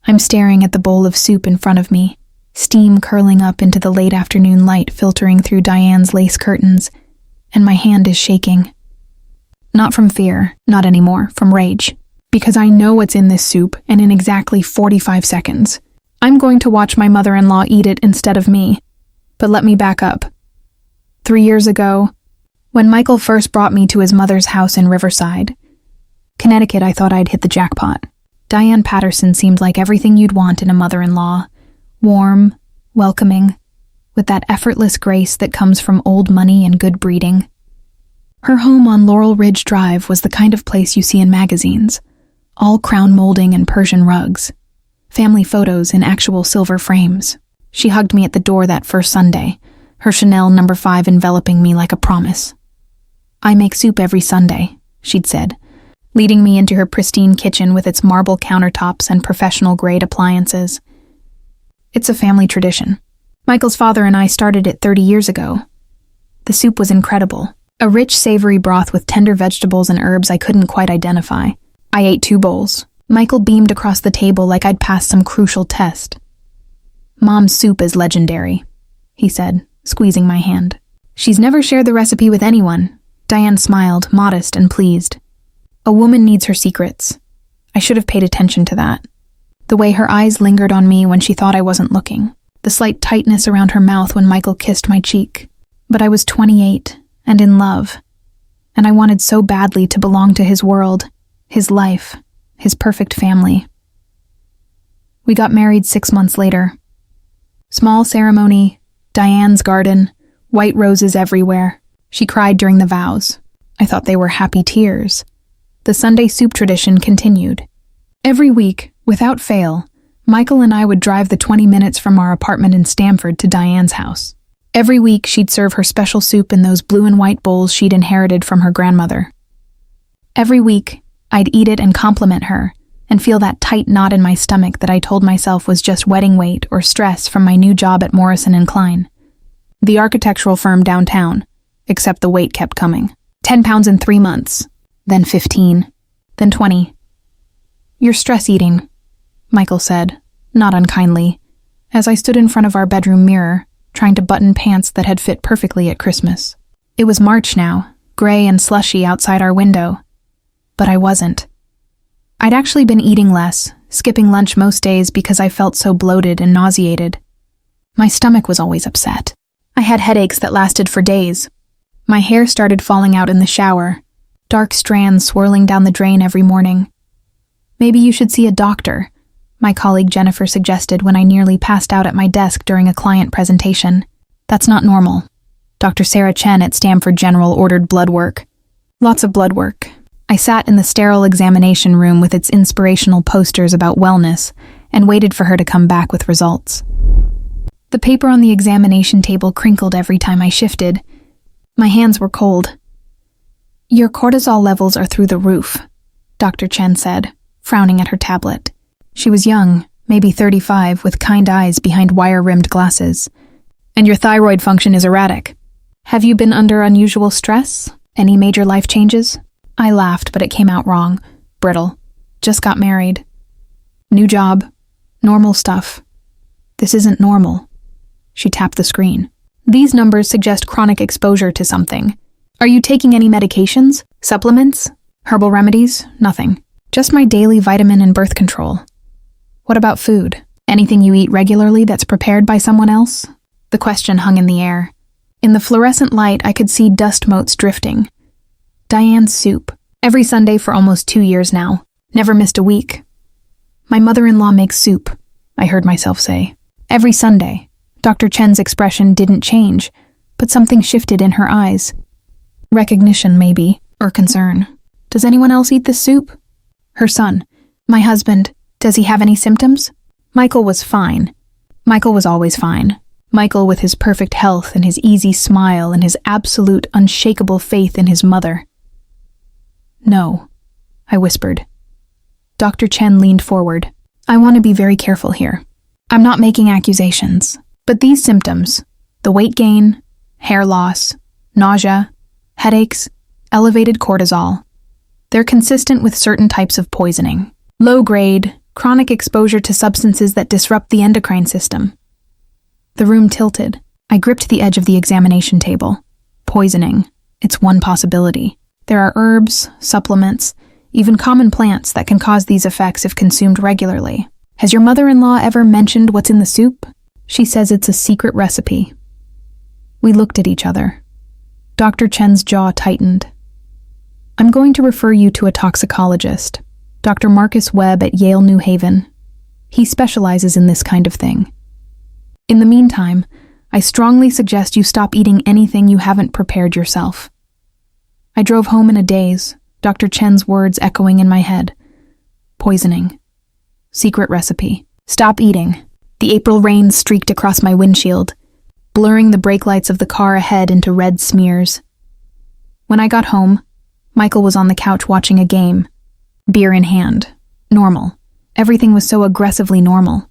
I'm staring at the bowl of soup in front of me, steam curling up into the late afternoon light filtering through Diane's lace curtains, and my hand is shaking. Not from fear, not anymore, from rage. Because I know what's in this soup, and in exactly 45 seconds. I'm going to watch my mother-in-law eat it instead of me. But let me back up. 3 years ago, when Michael first brought me to his mother's house in Riverside, Connecticut, I thought I'd hit the jackpot. Diane Patterson seemed like everything you'd want in a mother-in-law. Warm, welcoming, with that effortless grace that comes from old money and good breeding. Her home on Laurel Ridge Drive was the kind of place you see in magazines. All crown molding and Persian rugs. Family photos in actual silver frames. She hugged me at the door that first Sunday, her Chanel No. 5 enveloping me like a promise. "I make soup every Sunday," she'd said, leading me into her pristine kitchen with its marble countertops and professional-grade appliances. It's a family tradition. Michael's father and I started it 30 years ago. The soup was incredible. A rich, savory broth with tender vegetables and herbs I couldn't quite identify. I ate 2 bowls. Michael beamed across the table like I'd passed some crucial test. "Mom's soup is legendary," he said, squeezing my hand. "She's never shared the recipe with anyone." Diane smiled, modest and pleased. A woman needs her secrets. I should have paid attention to that. The way her eyes lingered on me when she thought I wasn't looking. The slight tightness around her mouth when Michael kissed my cheek. But I was 28 and in love. And I wanted so badly to belong to his world, his life, his perfect family. We got married 6 months later. Small ceremony, Diane's garden, white roses everywhere. She cried during the vows. I thought they were happy tears. The Sunday soup tradition continued. Every week, without fail, Michael and I would drive the 20 minutes from our apartment in Stamford to Diane's house. Every week, she'd serve her special soup in those blue and white bowls she'd inherited from her grandmother. Every week, I'd eat it and compliment her, and feel that tight knot in my stomach that I told myself was just wedding weight or stress from my new job at Morrison & Klein, the architectural firm downtown, except the weight kept coming. 10 pounds in 3 months, then 15, then 20. "You're stress eating," Michael said, not unkindly, as I stood in front of our bedroom mirror, trying to button pants that had fit perfectly at Christmas. It was March now, gray and slushy outside our window. But I wasn't. I'd actually been eating less, skipping lunch most days because I felt so bloated and nauseated. My stomach was always upset. I had headaches that lasted for days. My hair started falling out in the shower, dark strands swirling down the drain every morning. "Maybe you should see a doctor," my colleague Jennifer suggested when I nearly passed out at my desk during a client presentation. "That's not normal." Dr. Sarah Chen at Stamford General ordered blood work. Lots of blood work. I sat in the sterile examination room with its inspirational posters about wellness and waited for her to come back with results. The paper on the examination table crinkled every time I shifted. My hands were cold. "Your cortisol levels are through the roof," Dr. Chen said, frowning at her tablet. She was young, maybe 35, with kind eyes behind wire-rimmed glasses. "And your thyroid function is erratic. Have you been under unusual stress? Any major life changes?" I laughed, but it came out wrong. Brittle. Just got married. New job. Normal stuff. "This isn't normal." She tapped the screen. "These numbers suggest chronic exposure to something. Are you taking any medications? Supplements? Herbal remedies? Nothing. Just my daily vitamin and birth control." "What about food? Anything you eat regularly that's prepared by someone else?" The question hung in the air. In the fluorescent light, I could see dust motes drifting. Diane's soup. Every Sunday for almost 2 years now. Never missed a week. "My mother-in-law makes soup," I heard myself say. Every Sunday. Dr. Chen's expression didn't change, but something shifted in her eyes. Recognition, maybe, or concern. "Does anyone else eat this soup?" Her son. "My husband. Does he have any symptoms?" Michael was fine. Michael was always fine. Michael with his perfect health and his easy smile and his absolute, unshakable faith in his mother. "No," I whispered. Dr. Chen leaned forward. "I want to be very careful here. I'm not making accusations, but these symptoms, the weight gain, hair loss, nausea, headaches, elevated cortisol, they're consistent with certain types of poisoning. Low grade, Chronic exposure to substances that disrupt the endocrine system. The room tilted. I gripped the edge of the examination table. Poisoning. It's one possibility. There are herbs, supplements, even common plants that can cause these effects if consumed regularly. Has your mother-in-law ever mentioned what's in the soup? She says it's a secret recipe. We looked at each other. Dr. Chen's jaw tightened. I'm going to refer you to a toxicologist, Dr. Marcus Webb at Yale New Haven. He specializes in this kind of thing. In the meantime, I strongly suggest you stop eating anything you haven't prepared yourself. I drove home in a daze, Dr. Chen's words echoing in my head. Poisoning. Secret recipe. Stop eating. The April rain streaked across my windshield, blurring the brake lights of the car ahead into red smears. When I got home, Michael was on the couch watching a game, beer in hand. Normal. Everything was so aggressively normal.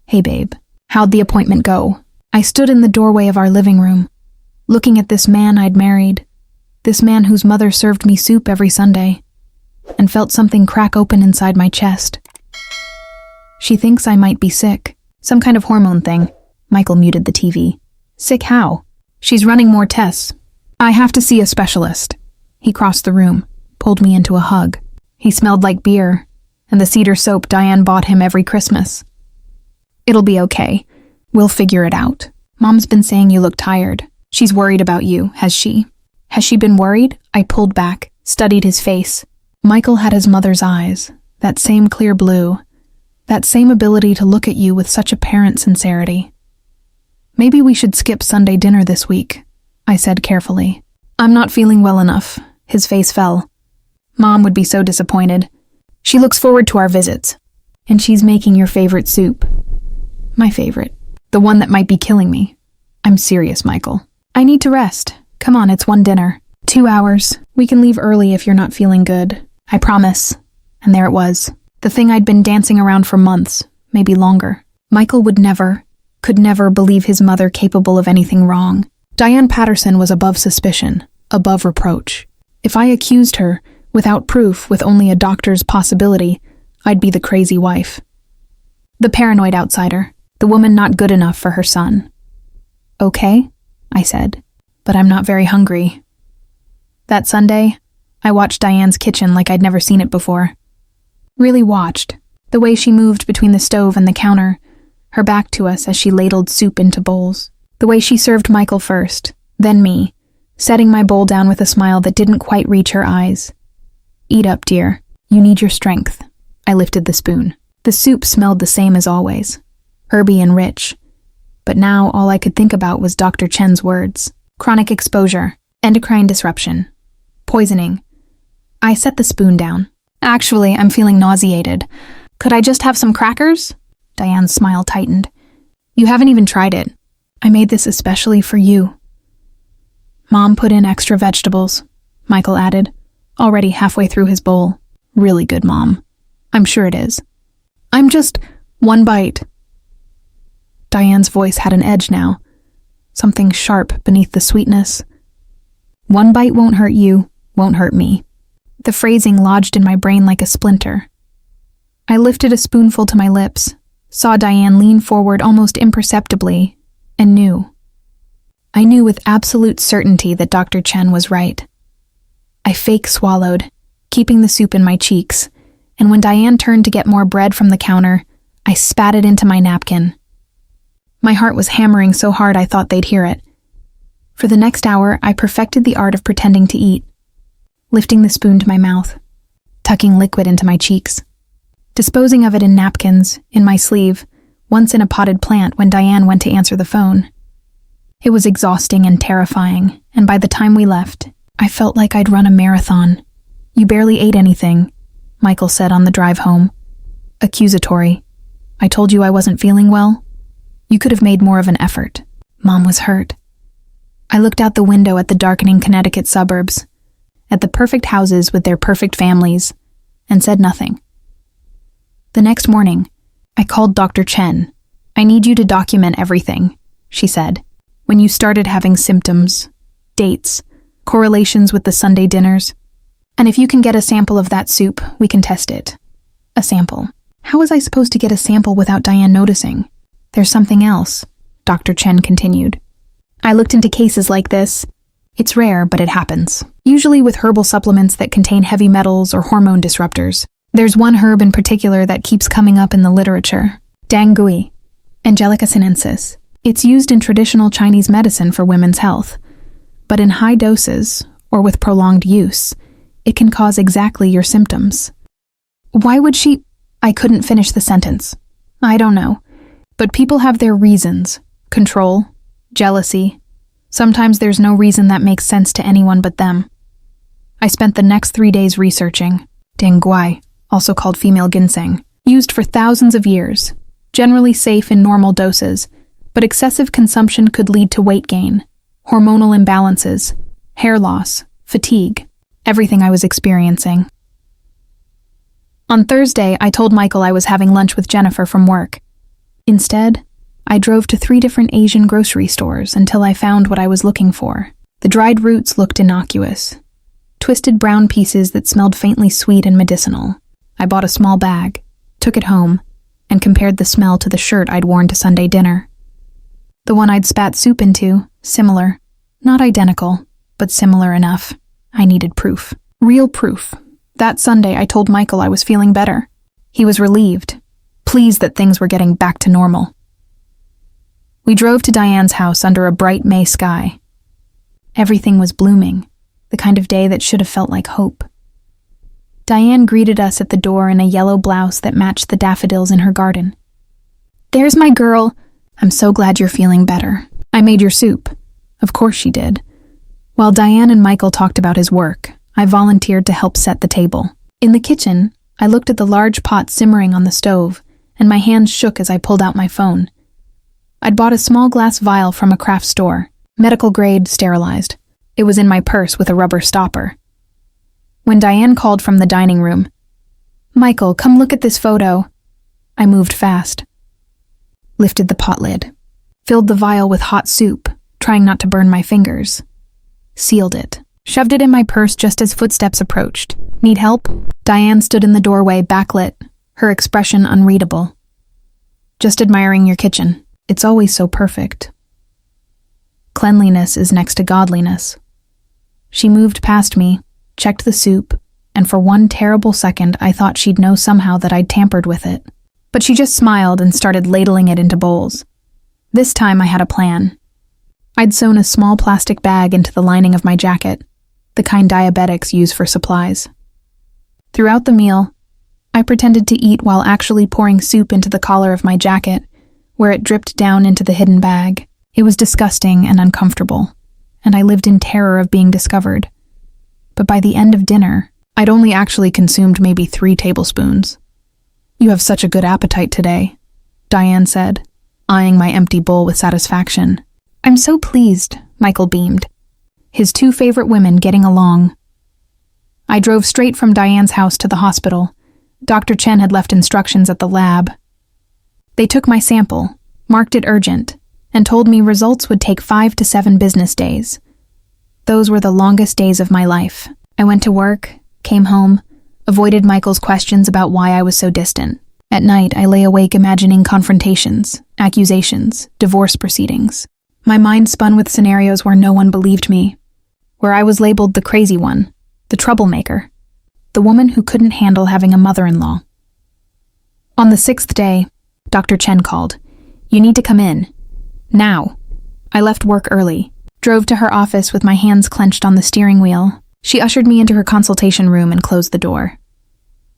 Hey babe, how'd the appointment go? I stood in the doorway of our living room, looking at this man I'd married, this man whose mother served me soup every Sunday, and felt something crack open inside my chest. She thinks I might be sick. Some kind of hormone thing. Michael muted the TV. Sick how? She's running more tests. I have to see a specialist. He crossed the room, pulled me into a hug. He smelled like beer, and the cedar soap Diane bought him every Christmas. It'll be okay. We'll figure it out. Mom's been saying you look tired. She's worried about you, has she? Has she been worried? I pulled back, studied his face. Michael had his mother's eyes, that same clear blue, that same ability to look at you with such apparent sincerity. Maybe we should skip Sunday dinner this week, I said carefully. I'm not feeling well enough. His face fell. Mom would be so disappointed. She looks forward to our visits. And she's making your favorite soup. My favorite. The one that might be killing me. I'm serious, Michael. I need to rest. Come on, it's one dinner. 2 hours. We can leave early if you're not feeling good. I promise. And there it was. The thing I'd been dancing around for months, maybe longer. Michael could never believe his mother capable of anything wrong. Diane Patterson was above suspicion, above reproach. If I accused her, without proof, with only a doctor's possibility, I'd be the crazy wife. The paranoid outsider, the woman not good enough for her son. Okay, I said, but I'm not very hungry. That Sunday, I watched Diane's kitchen like I'd never seen it before. Really watched, the way she moved between the stove and the counter, her back to us as she ladled soup into bowls. The way she served Michael first, then me, setting my bowl down with a smile that didn't quite reach her eyes. Eat up, dear. You need your strength. I lifted the spoon. The soup smelled the same as always, herby and rich. But now all I could think about was Dr. Chen's words. Chronic exposure, endocrine disruption, poisoning. I set the spoon down. Actually, I'm feeling nauseated. Could I just have some crackers? Diane's smile tightened. You haven't even tried it. I made this especially for you. Mom put in extra vegetables, Michael added, already halfway through his bowl. Really good, Mom. I'm sure it is. I'm just one bite. Diane's voice had an edge now, something sharp beneath the sweetness. One bite won't hurt you, won't hurt me. The phrasing lodged in my brain like a splinter. I lifted a spoonful to my lips, saw Diane lean forward almost imperceptibly, and knew. I knew with absolute certainty that Dr. Chen was right. I fake swallowed, keeping the soup in my cheeks, and when Diane turned to get more bread from the counter, I spat it into my napkin. My heart was hammering so hard I thought they'd hear it. For the next hour, I perfected the art of pretending to eat, lifting the spoon to my mouth, tucking liquid into my cheeks, disposing of it in napkins, in my sleeve, once in a potted plant when Diane went to answer the phone. It was exhausting and terrifying, and by the time we left, I felt like I'd run a marathon. You barely ate anything, Michael said on the drive home. Accusatory. I told you I wasn't feeling well. You could have made more of an effort. Mom was hurt. I looked out the window at the darkening Connecticut suburbs, at the perfect houses with their perfect families, and said nothing. The next morning, I called Dr. Chen. I need you to document everything, she said. When you started having symptoms, dates, correlations with the Sunday dinners, and if you can get a sample of that soup, we can test it. A sample. How was I supposed to get a sample without Diane noticing? There's something else, Dr. Chen continued. I looked into cases like this. It's rare, but it happens. Usually with herbal supplements that contain heavy metals or hormone disruptors. There's one herb in particular that keeps coming up in the literature. Dangui, Angelica sinensis. It's used in traditional Chinese medicine for women's health. But in high doses, or with prolonged use, it can cause exactly your symptoms. Why would she... I couldn't finish the sentence. I don't know. But people have their reasons. Control, jealousy. Sometimes there's no reason that makes sense to anyone but them. I spent the next 3 days researching. Dangui, also called female ginseng, used for thousands of years, generally safe in normal doses, but excessive consumption could lead to weight gain, hormonal imbalances, hair loss, fatigue, everything I was experiencing. On Thursday, I told Michael I was having lunch with Jennifer from work. Instead, I drove to 3 different Asian grocery stores until I found what I was looking for. The dried roots looked innocuous. Twisted brown pieces that smelled faintly sweet and medicinal. I bought a small bag, took it home, and compared the smell to the shirt I'd worn to Sunday dinner. The one I'd spat soup into, similar. Not identical, but similar enough. I needed proof. Real proof. That Sunday, I told Michael I was feeling better. He was relieved, pleased that things were getting back to normal. We drove to Diane's house under a bright May sky. Everything was blooming, the kind of day that should have felt like hope. Diane greeted us at the door in a yellow blouse that matched the daffodils in her garden. "There's my girl. I'm so glad you're feeling better. I made your soup." Of course she did. While Diane and Michael talked about his work, I volunteered to help set the table. In the kitchen, I looked at the large pot simmering on the stove, and my hands shook as I pulled out my phone. I'd bought a small glass vial from a craft store, medical grade, sterilized. It was in my purse with a rubber stopper. When Diane called from the dining room, "Michael, come look at this photo," I moved fast. Lifted the pot lid, filled the vial with hot soup, trying not to burn my fingers. Sealed it. Shoved it in my purse just as footsteps approached. "Need help?" Diane stood in the doorway, backlit, her expression unreadable. "Just admiring your kitchen. It's always so perfect." Cleanliness is next to godliness. She moved past me, checked the soup, and for one terrible second I thought she'd know somehow that I'd tampered with it. But she just smiled and started ladling it into bowls. This time I had a plan. I'd sewn a small plastic bag into the lining of my jacket, the kind diabetics use for supplies. Throughout the meal, I pretended to eat while actually pouring soup into the collar of my jacket, where it dripped down into the hidden bag. It was disgusting and uncomfortable, and I lived in terror of being discovered. But by the end of dinner, I'd only actually consumed maybe 3 tablespoons. "You have such a good appetite today," Diane said, eyeing my empty bowl with satisfaction. "I'm so pleased," Michael beamed. His 2 favorite women getting along. I drove straight from Diane's house to the hospital. Dr. Chen had left instructions at the lab. They took my sample, marked it urgent, and told me results would take 5 to 7 business days. Those were the longest days of my life. I went to work, came home, avoided Michael's questions about why I was so distant. At night, I lay awake imagining confrontations, accusations, divorce proceedings. My mind spun with scenarios where no one believed me, where I was labeled the crazy one, the troublemaker, the woman who couldn't handle having a mother-in-law. On the 6th day, Dr. Chen called. "You need to come in. Now." I left work early, drove to her office with my hands clenched on the steering wheel. She ushered me into her consultation room and closed the door.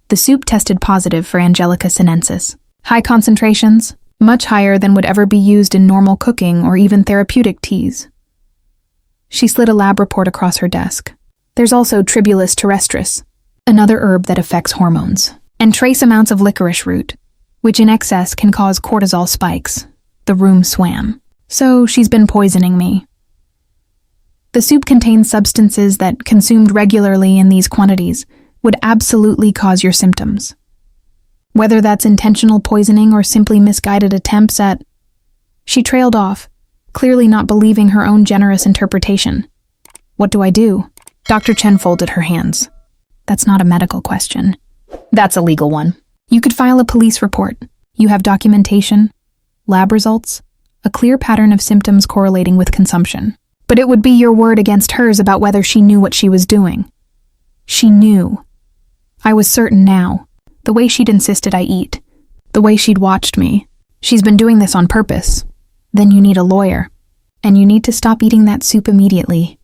The soup tested positive for Angelica sinensis. High concentrations, much higher than would ever be used in normal cooking or even therapeutic teas. She slid a lab report across her desk. There's also Tribulus terrestris, another herb that affects hormones, and trace amounts of licorice root, which in excess can cause cortisol spikes. The room swam. So she's been poisoning me. The soup contains substances that, consumed regularly in these quantities, would absolutely cause your symptoms. Whether that's intentional poisoning or simply misguided attempts at... She trailed off, clearly not believing her own generous interpretation. "What do I do?" Dr. Chen folded her hands. "That's not a medical question. That's a legal one. You could file a police report. You have documentation, lab results, a clear pattern of symptoms correlating with consumption. But it would be your word against hers about whether she knew what she was doing. She knew. I was certain now. The way she'd insisted I eat. The way she'd watched me. She's been doing this on purpose. Then you need a lawyer. And you need to stop eating that soup immediately.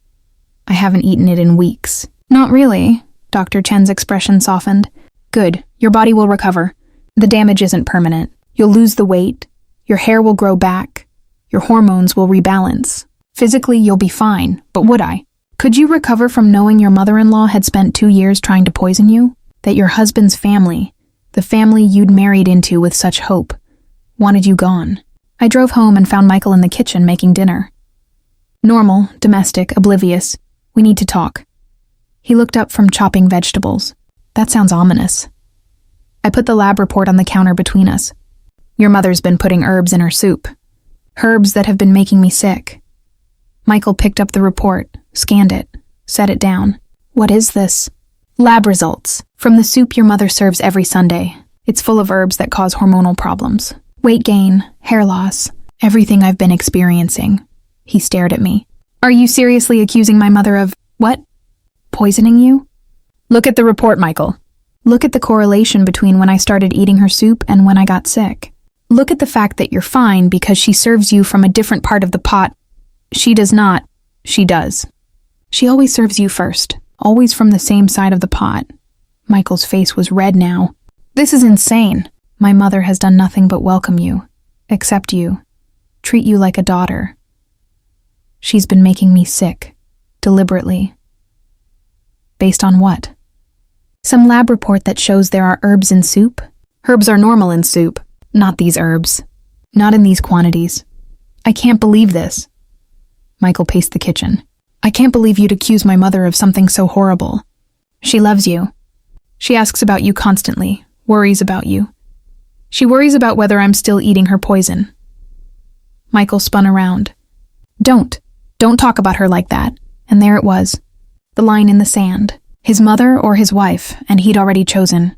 I haven't eaten it in weeks. Not really. Dr. Chen's expression softened. Good. Your body will recover. The damage isn't permanent. You'll lose the weight. Your hair will grow back. Your hormones will rebalance. Physically, you'll be fine. But would I? Could you recover from knowing your mother-in-law had spent 2 years trying to poison you? That your husband's family, the family you'd married into with such hope, wanted you gone? I drove home and found Michael in the kitchen making dinner. Normal, domestic, oblivious. We need to talk. He looked up from chopping vegetables. That sounds ominous. I put the lab report on the counter between us. Your mother's been putting herbs in her soup. Herbs that have been making me sick. Michael picked up the report, scanned it, set it down. What is this? Lab results. From the soup your mother serves every Sunday. It's full of herbs that cause hormonal problems. Weight gain, hair loss, everything I've been experiencing. He stared at me. Are you seriously accusing my mother of, what? Poisoning you? Look at the report, Michael. Look at the correlation between when I started eating her soup and when I got sick. Look at the fact that you're fine because she serves you from a different part of the pot. She does not. She does. She always serves you first, always from the same side of the pot. Michael's face was red now. This is insane. My mother has done nothing but welcome you, accept you, treat you like a daughter. She's been making me sick, deliberately. Based on what? Some lab report that shows there are herbs in soup? Herbs are normal in soup, not these herbs. Not in these quantities. I can't believe this. Michael paced the kitchen. I can't believe you'd accuse my mother of something so horrible. She loves you. She asks about you constantly, worries about you. She worries about whether I'm still eating her poison. Michael spun around. Don't talk about her like that. And there it was. The line in the sand. His mother or his wife, and he'd already chosen.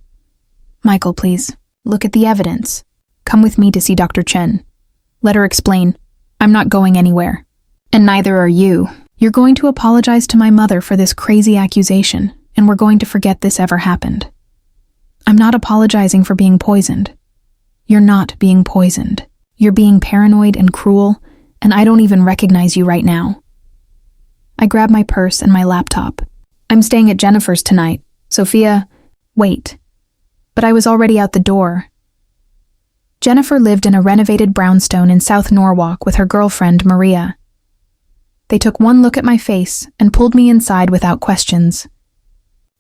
Michael, please, look at the evidence. Come with me to see Dr. Chen. Let her explain. I'm not going anywhere. And neither are you. You're going to apologize to my mother for this crazy accusation, and we're going to forget this ever happened. I'm not apologizing for being poisoned. You're not being poisoned. You're being paranoid and cruel, and I don't even recognize you right now. I grabbed my purse and my laptop. I'm staying at Jennifer's tonight. Sophia, wait. But I was already out the door. Jennifer lived in a renovated brownstone in South Norwalk with her girlfriend, Maria. They took one look at my face and pulled me inside without questions.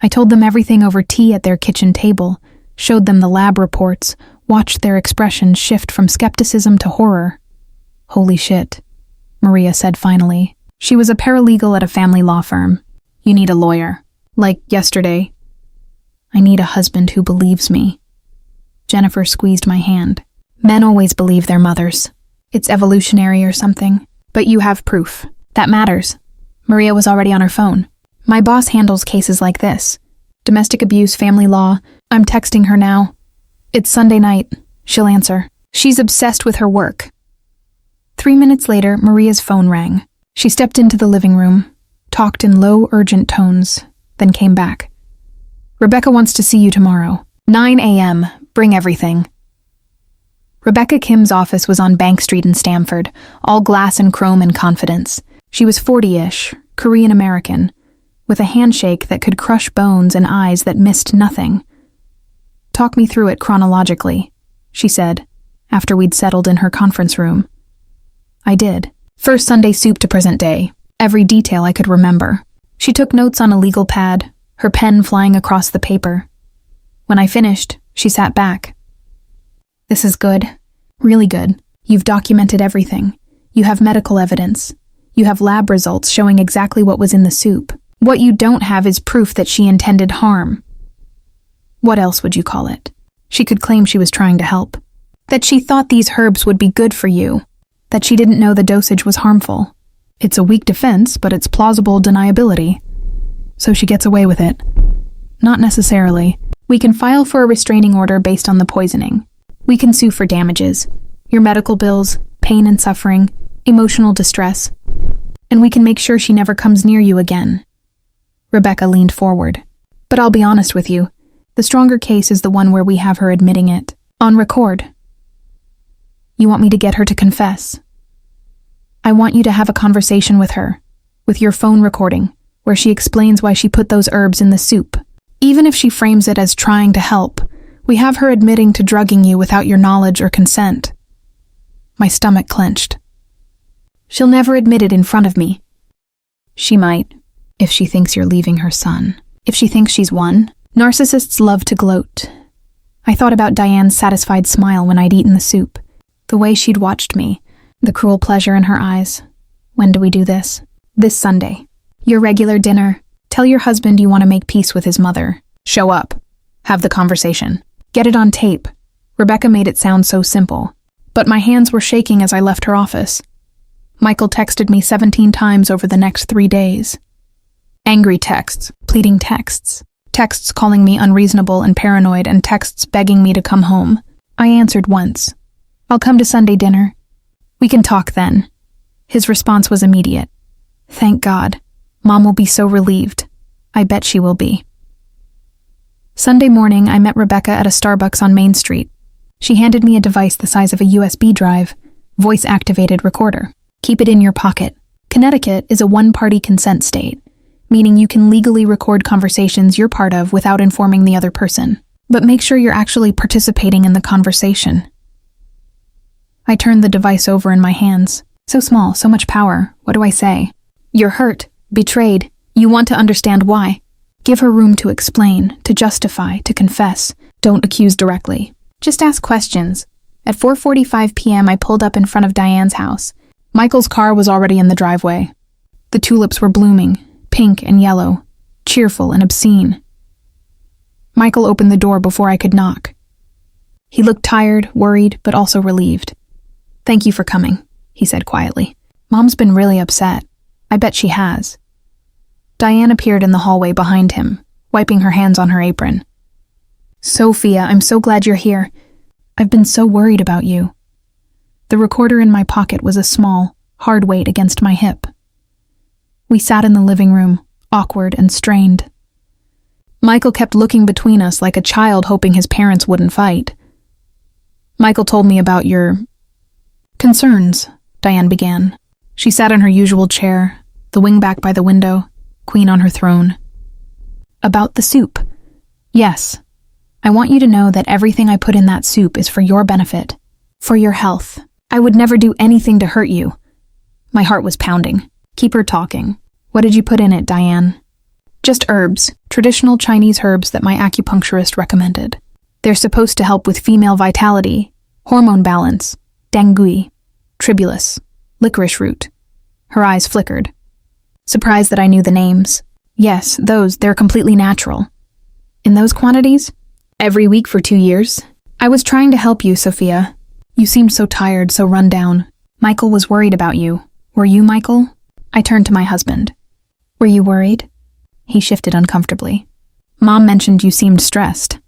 I told them everything over tea at their kitchen table, showed them the lab reports, watched their expressions shift from skepticism to horror. Holy shit, Maria said finally. She was a paralegal at a family law firm. You need a lawyer. Like yesterday. I need a husband who believes me. Jennifer squeezed my hand. Men always believe their mothers. It's evolutionary or something. But you have proof. That matters. Maria was already on her phone. My boss handles cases like this. Domestic abuse, family law. I'm texting her now. It's Sunday night. She'll answer. She's obsessed with her work. 3 minutes later, Maria's phone rang. She stepped into the living room, talked in low, urgent tones, then came back. Rebecca wants to see you tomorrow. 9 a.m. Bring everything. Rebecca Kim's office was on Bank Street in Stamford, all glass and chrome and confidence. She was 40-ish, Korean-American, with a handshake that could crush bones and eyes that missed nothing. Talk me through it chronologically, she said, after we'd settled in her conference room. I did. First Sunday soup to present day. Every detail I could remember. She took notes on a legal pad, her pen flying across the paper. When I finished, she sat back. This is good. Really good. You've documented everything. You have medical evidence. You have lab results showing exactly what was in the soup. What you don't have is proof that she intended harm. What else would you call it? She could claim she was trying to help. That she thought these herbs would be good for you. That she didn't know the dosage was harmful. It's a weak defense, but it's plausible deniability. So she gets away with it. Not necessarily. We can file for a restraining order based on the poisoning. We can sue for damages, your medical bills, pain and suffering, emotional distress, and we can make sure she never comes near you again. Rebecca leaned forward. But I'll be honest with you, the stronger case is the one where we have her admitting it, on record. You want me to get her to confess? I want you to have a conversation with her, with your phone recording, where she explains why she put those herbs in the soup. Even if she frames it as trying to help, we have her admitting to drugging you without your knowledge or consent. My stomach clenched. She'll never admit it in front of me. She might, if she thinks you're leaving her son. If she thinks she's won. Narcissists love to gloat. I thought about Diane's satisfied smile when I'd eaten the soup, the way she'd watched me, the cruel pleasure in her eyes. When do we do this? This Sunday. Your regular dinner. Tell your husband you want to make peace with his mother. Show up. Have the conversation. Get it on tape. Rebecca made it sound so simple, but my hands were shaking as I left her office. Michael texted me 17 times over the next 3 days. Angry texts, pleading texts, texts calling me unreasonable and paranoid, and texts begging me to come home. I answered once. I'll come to Sunday dinner. We can talk then. His response was immediate. Thank God. Mom will be so relieved. I bet she will be. Sunday morning, I met Rebecca at a Starbucks on Main Street. She handed me a device the size of a USB drive, voice-activated recorder. Keep it in your pocket. Connecticut is a one-party consent state, meaning you can legally record conversations you're part of without informing the other person. But make sure you're actually participating in the conversation. I turned the device over in my hands. So small, so much power. What do I say? You're hurt, betrayed. You want to understand why. Give her room to explain, to justify, to confess. Don't accuse directly. Just ask questions. At 4:45 p.m., I pulled up in front of Diane's house. Michael's car was already in the driveway. The tulips were blooming, pink and yellow, cheerful and obscene. Michael opened the door before I could knock. He looked tired, worried, but also relieved. Thank you for coming, he said quietly. Mom's been really upset. I bet she has. Diane appeared in the hallway behind him, wiping her hands on her apron. Sophia, I'm so glad you're here. I've been so worried about you. The recorder in my pocket was a small, hard weight against my hip. We sat in the living room, awkward and strained. Michael kept looking between us like a child hoping his parents wouldn't fight. Michael told me about your concerns, Diane began. She sat in her usual chair, the wingback by the window, queen on her throne. About the soup. Yes. I want you to know that everything I put in that soup is for your benefit, for your health. I would never do anything to hurt you. My heart was pounding. Keep her talking. What did you put in it, Diane? Just herbs, traditional Chinese herbs that my acupuncturist recommended. They're supposed to help with female vitality, hormone balance, dengui, tribulus, licorice root. Her eyes flickered. Surprised that I knew the names. Yes, they're completely natural. In those quantities? Every week for 2 years? I was trying to help you, Sophia. You seemed so tired, so run down. Michael was worried about you. Were you, Michael? I turned to my husband. Were you worried? He shifted uncomfortably. Mom mentioned you seemed stressed.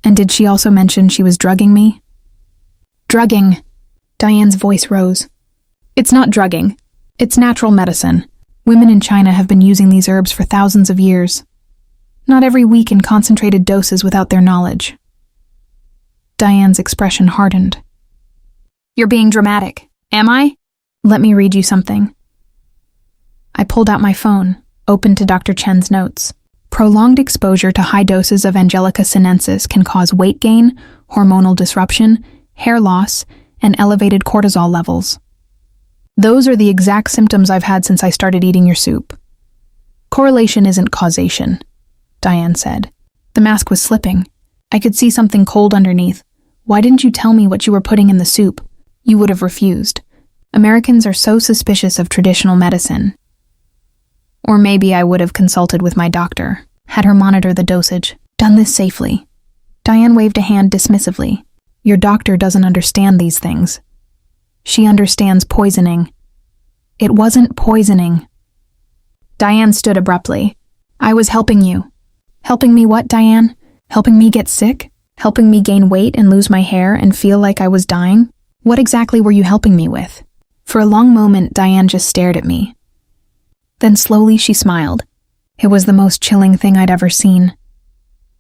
And did she also mention she was drugging me? Drugging. Diane's voice rose. It's not drugging. It's natural medicine. Women in China have been using these herbs for thousands of years. Not every week in concentrated doses without their knowledge. Diane's expression hardened. You're being dramatic. Am I? Let me read you something. I pulled out my phone, opened to Dr. Chen's notes. Prolonged exposure to high doses of Angelica sinensis can cause weight gain, hormonal disruption, hair loss, and elevated cortisol levels. Those are the exact symptoms I've had since I started eating your soup. Correlation isn't causation, Diane said. The mask was slipping. I could see something cold underneath. Why didn't you tell me what you were putting in the soup? You would have refused. Americans are so suspicious of traditional medicine. Or maybe I would have consulted with my doctor, had her monitor the dosage, done this safely. Diane waved a hand dismissively. Your doctor doesn't understand these things. She understands poisoning. It wasn't poisoning. Diane stood abruptly. I was helping you. Helping me what, Diane? Helping me get sick? Helping me gain weight and lose my hair and feel like I was dying? What exactly were you helping me with? For a long moment, Diane just stared at me. Then slowly she smiled. It was the most chilling thing I'd ever seen.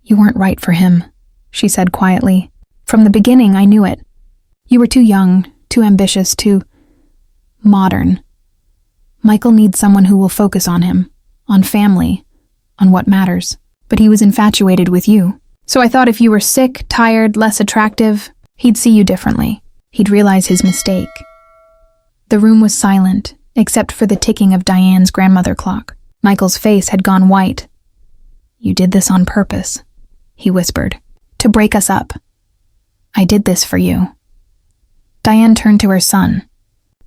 You weren't right for him, she said quietly. From the beginning, I knew it. You were too young, too ambitious, too modern. Michael needs someone who will focus on him, on family, on what matters. But he was infatuated with you. So I thought if you were sick, tired, less attractive, he'd see you differently. He'd realize his mistake. The room was silent, except for the ticking of Diane's grandmother clock. Michael's face had gone white. You did this on purpose, he whispered, to break us up. I did this for you. Diane turned to her son.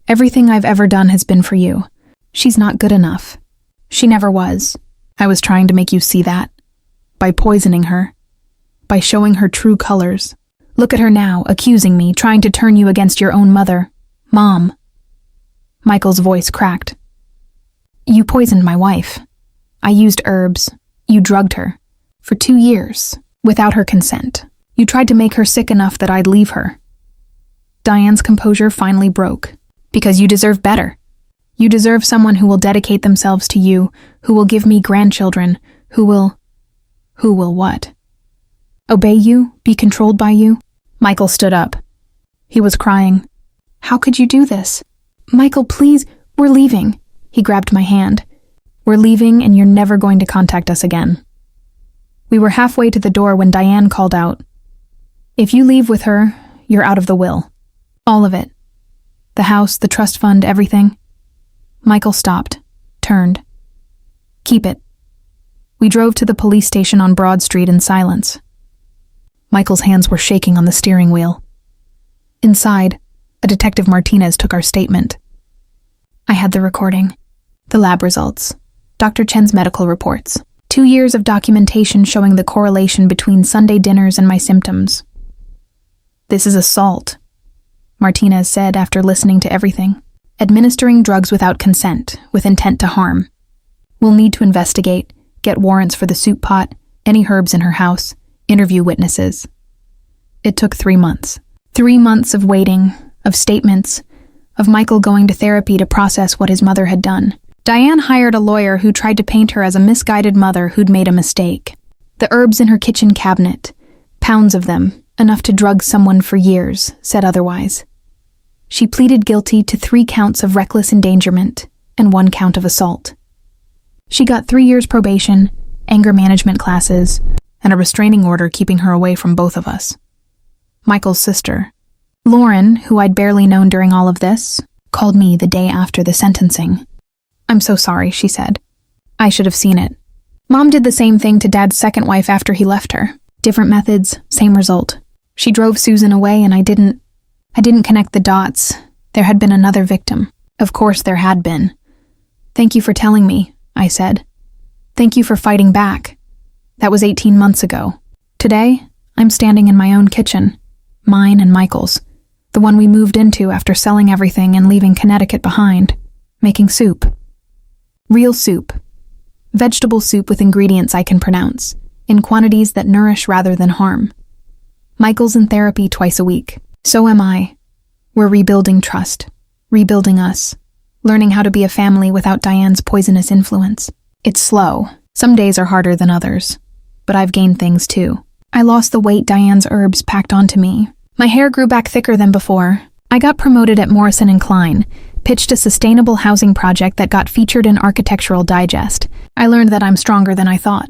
Everything I've ever done has been for you. She's not good enough. She never was. I was trying to make you see that. By poisoning her. By showing her true colors. Look at her now, accusing me, trying to turn you against your own mother. Mom. Michael's voice cracked. You poisoned my wife. I used herbs. You drugged her. For 2 years. Without her consent. You tried to make her sick enough that I'd leave her. Diane's composure finally broke. Because you deserve better. You deserve someone who will dedicate themselves to you, who will give me grandchildren, who will what? Obey you? Be controlled by you? Michael stood up. He was crying. How could you do this? Michael, please, we're leaving. He grabbed my hand. We're leaving and you're never going to contact us again. We were halfway to the door when Diane called out. If you leave with her, you're out of the will. All of it. The house, the trust fund, everything. Michael stopped, turned. Keep it. We drove to the police station on Broad Street in silence. Michael's hands were shaking on the steering wheel. Inside, a Detective Martinez took our statement. I had the recording, the lab results, Dr. Chen's medical reports, 2 years of documentation showing the correlation between Sunday dinners and my symptoms. This is assault, Martinez said after listening to everything. Administering drugs without consent, with intent to harm. We'll need to investigate, get warrants for the soup pot, any herbs in her house, interview witnesses. It took 3 months. 3 months of waiting, of statements, of Michael going to therapy to process what his mother had done. Diane hired a lawyer who tried to paint her as a misguided mother who'd made a mistake. The herbs in her kitchen cabinet, pounds of them, enough to drug someone for years, said otherwise. She pleaded guilty to 3 counts of reckless endangerment and 1 count of assault. She got 3 years probation, anger management classes, and a restraining order keeping her away from both of us. Michael's sister, Lauren, who I'd barely known during all of this, called me the day after the sentencing. I'm so sorry, she said. I should have seen it. Mom did the same thing to Dad's second wife after he left her. Different methods, same result. She drove Susan away and I didn't connect the dots. There had been another victim. Of course there had been. Thank you for telling me, I said. Thank you for fighting back. That was 18 months ago. Today, I'm standing in my own kitchen. Mine and Michael's. The one we moved into after selling everything and leaving Connecticut behind. Making soup. Real soup. Vegetable soup with ingredients I can pronounce. In quantities that nourish rather than harm. Michael's in therapy twice a week. So am I. We're rebuilding trust, rebuilding us, learning how to be a family without Diane's poisonous influence. It's slow. Some days are harder than others. But I've gained things too. I lost the weight Diane's herbs packed onto me. My hair grew back thicker than before. I got promoted at Morrison & Klein, pitched a sustainable housing project that got featured in Architectural Digest. I learned that I'm stronger than I thought,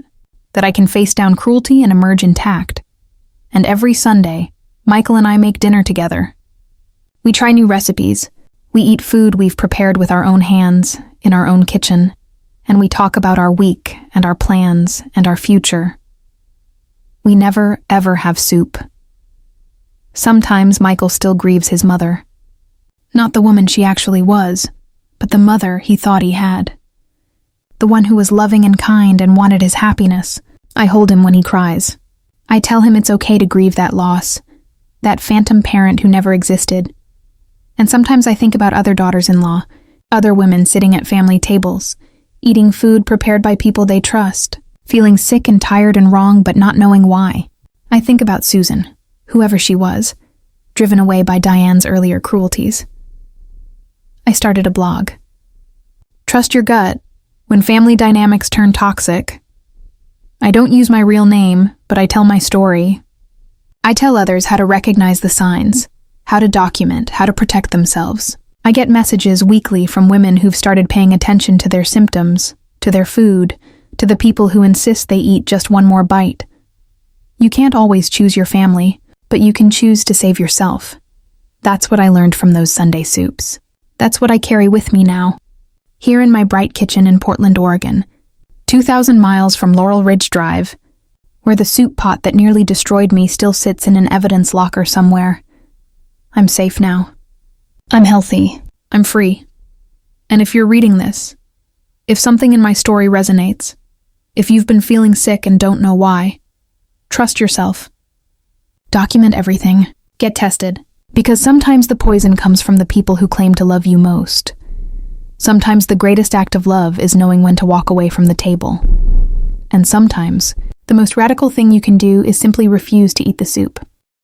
that I can face down cruelty and emerge intact. And every Sunday, Michael and I make dinner together. We try new recipes. We eat food we've prepared with our own hands, in our own kitchen, and we talk about our week and our plans and our future. We never, ever have soup. Sometimes Michael still grieves his mother. Not the woman she actually was, but the mother he thought he had. The one who was loving and kind and wanted his happiness. I hold him when he cries. I tell him it's okay to grieve that loss, that phantom parent who never existed. And sometimes I think about other daughters-in-law, other women sitting at family tables, eating food prepared by people they trust, feeling sick and tired and wrong but not knowing why. I think about Susan, whoever she was, driven away by Diane's earlier cruelties. I started a blog. Trust your gut when family dynamics turn toxic. I don't use my real name, but I tell my story. I tell others how to recognize the signs, how to document, how to protect themselves. I get messages weekly from women who've started paying attention to their symptoms, to their food, to the people who insist they eat just one more bite. You can't always choose your family, but you can choose to save yourself. That's what I learned from those Sunday soups. That's what I carry with me now. Here in my bright kitchen in Portland, Oregon, 2,000 miles from Laurel Ridge Drive, where the soup pot that nearly destroyed me still sits in an evidence locker somewhere. I'm safe now. I'm healthy. I'm free. And if you're reading this, if something in my story resonates, if you've been feeling sick and don't know why, trust yourself. Document everything. Get tested. Because sometimes the poison comes from the people who claim to love you most. Sometimes the greatest act of love is knowing when to walk away from the table. And sometimes, the most radical thing you can do is simply refuse to eat the soup.